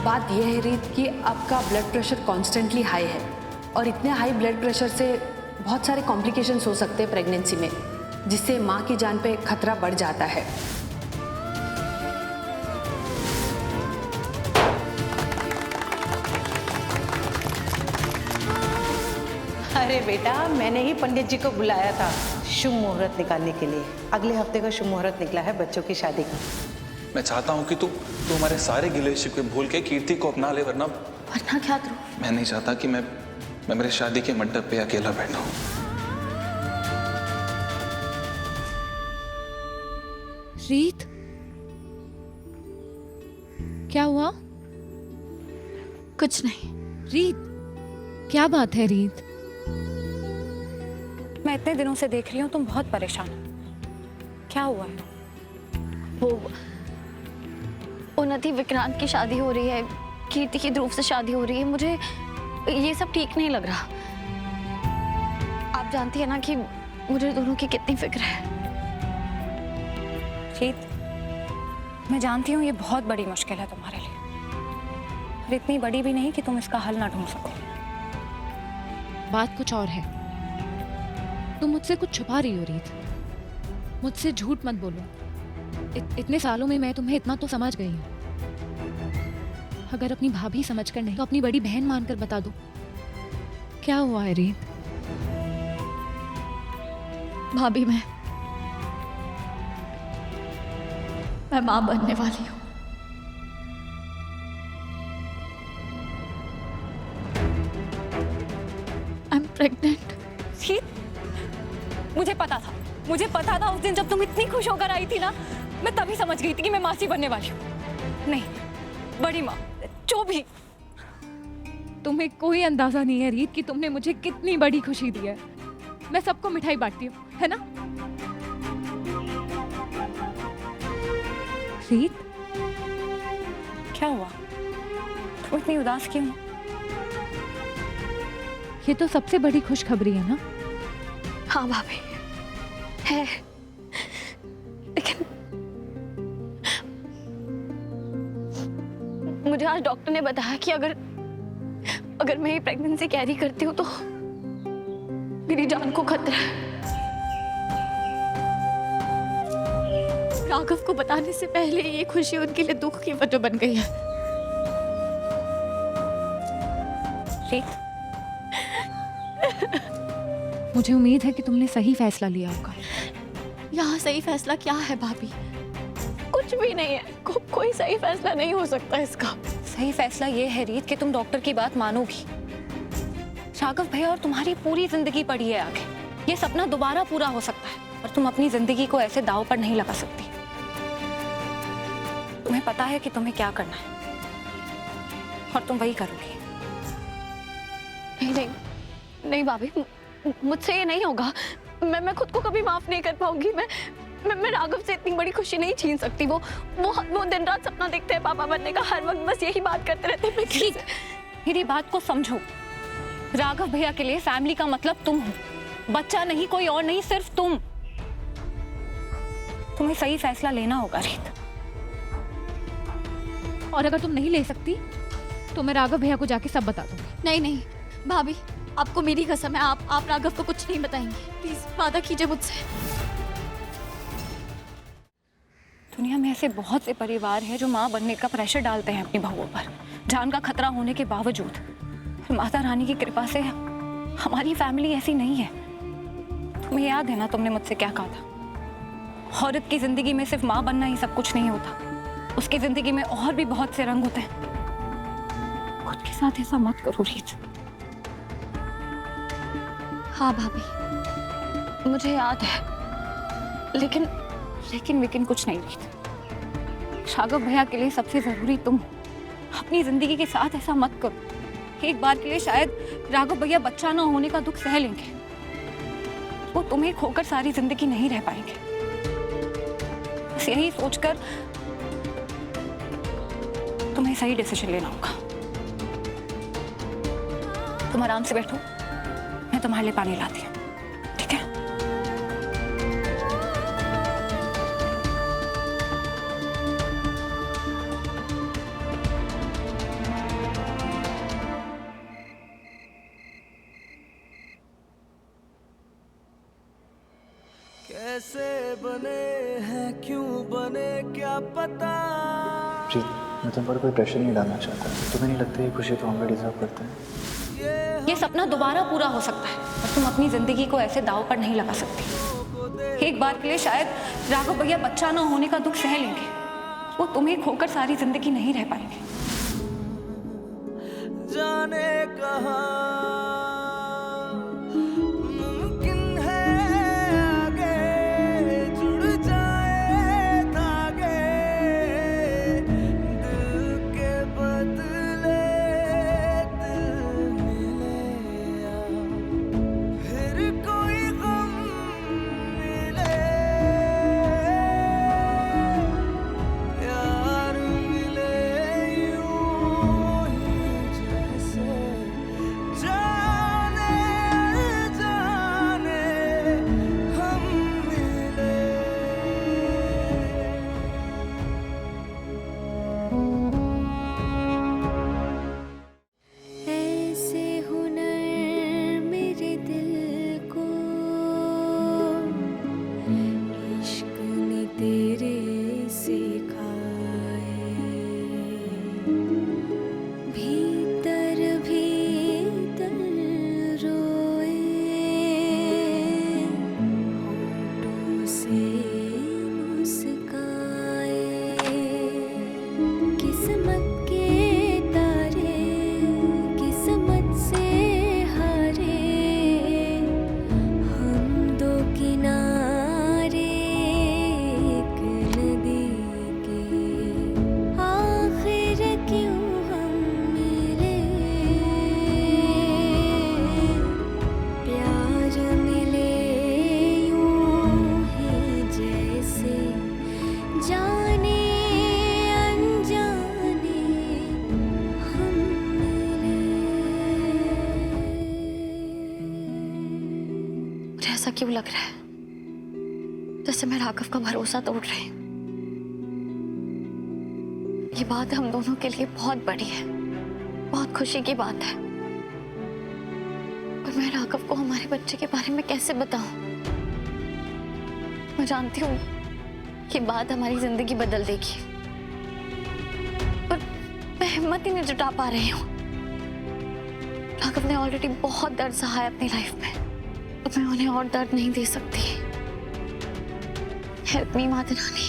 बात यह है रीत कि आपका ब्लड प्रेशर कॉन्स्टेंटली हाई है और इतने हाई ब्लड प्रेशर से बहुत सारे कॉम्प्लिकेशंस हो सकते हैं प्रेगनेंसी में, जिससे माँ की जान पे खतरा बढ़ जाता है। अरे बेटा, मैंने ही पंडित जी को बुलाया था शुभ मुहूर्त निकालने के लिए। अगले हफ्ते का शुभ मुहूर्त निकला है बच्चों की शादी का। मैं चाहता हूँ कि तू हमारे सारे गिले शिकवे भूल के कीर्ति को अपना ले, वरना क्या ध्रुव? मैं नहीं चाहता कि मैं मेरे शादी के मंडप पे अकेला बैठा हूँ। रीत, क्या हुआ? कुछ नहीं। रीत, क्या बात है रीत? मैं इतने दिनों से देख रही हूँ तुम बहुत परेशान हो। क्या हुआ है? वो उन्नति विक्रांत की शादी हो रही है, कीर्ति की ध्रुव से शादी हो रही है। मुझे ये सब ठीक नहीं लग रहा। आप जानती है ना कि मुझे दोनों की कितनी फिक्र है। रीत, मैं जानती हूँ ये बहुत बड़ी मुश्किल है तुम्हारे लिए, और इतनी बड़ी भी नहीं कि तुम इसका हल ना ढूंढ सको। बात कुछ और है। तुम मुझसे कुछ छुपा रही हो रीत। मुझसे झूठ मत बोलो। इतने सालों में मैं तुम्हें इतना तो समझ गई हूँ। अगर अपनी भाभी समझकर नहीं तो अपनी बड़ी बहन मानकर बता दो, क्या हुआ है रीत? भाभी, मैं माँ बनने वाली हूँ। I am pregnant. मुझे पता था उस दिन जब तुम इतनी खुश होकर आई थी ना, मैं तभी समझ गई थी कि मैं मासी बनने वाली हूँ। नहीं, बड़ी माँ, जो भी। तुम्हें कोई अंदाजा नहीं है रीत कि तुमने मुझे कितनी बड़ी खुशी दी है। मैं सबको मिठाई बांटती हूँ, है ना? रीत, क्या हुआ? तुम इतनी उदास क्यों? ये तो सबसे बड़ी खुशखबरी है ना? हाँ भाभी, है। लेकिन मुझे आज डॉक्टर ने बताया कि अगर मैं ये प्रेगनेंसी कैरी करती हूँ तो मेरी जान को खतरा है। राघव को बताने से पहले ये खुशी उनके लिए दुख की वजह बन गई है। रीत, मुझे उम्मीद है कि तुमने सही फैसला लिया होगा। यहाँ सही फैसला क्या है भाभी? कुछ भी नहीं है। कोई सही फैसला नहीं हो सकता इसका। सही फैसला ये है रीत कि तुम डॉक्टर की बात मानोगी। राघव भैया और तुम्हारी पूरी जिंदगी पड़ी है आगे। ये सपना दोबारा पूरा हो सकता है, और तुम अपनी जिंदगी को ऐसे दांव पर नहीं लगा सकती। तुम्हें पता है कि तुम्हें क्या करना है, और तुम वही करोगी। नहीं नहीं नहीं भाभी, मुझसे ये नहीं होगा। मैं खुद को कभी माफ नहीं कर पाऊंगी। मैं राघव से इतनी बड़ी खुशी नहीं छीन सकती। वो दिन रात सपना देखते हैं पापा बनने का, हर वक्त बस यही बात करते रहते हैं। मेरी बात को समझो। राघव भैया के लिए फैमिली का मतलब तुम हो, बच्चा नहीं, कोई और नहीं, सिर्फ तुम। तुम्हें सही फैसला लेना होगा रीत। और अगर तुम नहीं ले सकती तो मैं राघव भैया को जाके सब बता दूंगी। नहीं नहीं भाभी, आपको मेरी कसम है, आप राघव को कुछ नहीं बताएंगे। प्लीज वादा कीजिए मुझसे। दुनिया में ऐसे बहुत से परिवार हैं जो माँ बनने का प्रेशर डालते हैं अपनी बहुओं पर, जान का खतरा होने के बावजूद। माता रानी की कृपा से हमारी फैमिली ऐसी नहीं है। तुम्हें याद है ना तुमने मुझसे क्या कहा था? औरत की जिंदगी में सिर्फ माँ बनना ही सब कुछ नहीं होता, उसकी जिंदगी में और भी बहुत से रंग होते हैं। खुद के साथ ऐसा मत करो रीत। हाँ भाभी, मुझे याद है, लेकिन कुछ नहीं रीत। राघव भैया के लिए सबसे जरूरी तुम हो। अपनी जिंदगी के साथ ऐसा मत करो। एक बार के लिए शायद राघव भैया बच्चा ना होने का दुख सह लेंगे, वो तुम्हें खोकर सारी जिंदगी नहीं रह पाएंगे। बस यही सोचकर तुम्हें सही डिसीजन लेना होगा। तुम आराम से बैठो, मैं तुम्हारे लिए पानी लाती हूँ, ठीक है? कैसे बने हैं, क्यों बने, क्या पता। प्रीत, मैं तुम पर कोई प्रेशर नहीं डालना चाहता। तुम्हें नहीं लगता ये खुशी तो हम भी डिजर्व करते हैं? ये सपना दोबारा पूरा हो सकता है और तुम अपनी जिंदगी को ऐसे दांव पर नहीं लगा सकती। एक बार के लिए शायद राघव भैया बच्चा ना होने का दुख सह लेंगे, वो तुम्हें खोकर सारी जिंदगी नहीं रह पाएंगे। जाने कहाँ मुमकिन है आगे जुड़ जाए धागे, दिल के बदले दिल मिले या फिर कोई गम मिले, प्यार मिले यूं ही जैसे जाने जाने हम मिले। ऐसे हुनर मेरे दिल को इश्क ने तेरे सिखाए, भीतर भीतर रोए, होठों से मुस्काए, किस्मत के तारे किस्मत से हारे, हम दो किनारे एक नदी के, आखिर क्यों हम मिले, प्यार मिले यूं ही जैसे जाने अनजाने हम मिले। मुझे ऐसा क्यों लग रहा है जैसे मैं राघव का भरोसा तोड़ रही हूँ। ये बात हम दोनों के लिए बहुत बड़ी है, बहुत खुशी की बात है, और मैं राघव को हमारे बच्चे के बारे में कैसे बताऊं। मैं जानती हूँ ये बात हमारी जिंदगी बदल देगी, पर मैं हिम्मत ही नहीं जुटा पा रही हूँ। राघव ने ऑलरेडी बहुत दर्द सहा है अपनी लाइफ में, तो मैं उन्हें और दर्द नहीं दे सकती। Help me Mata Rani.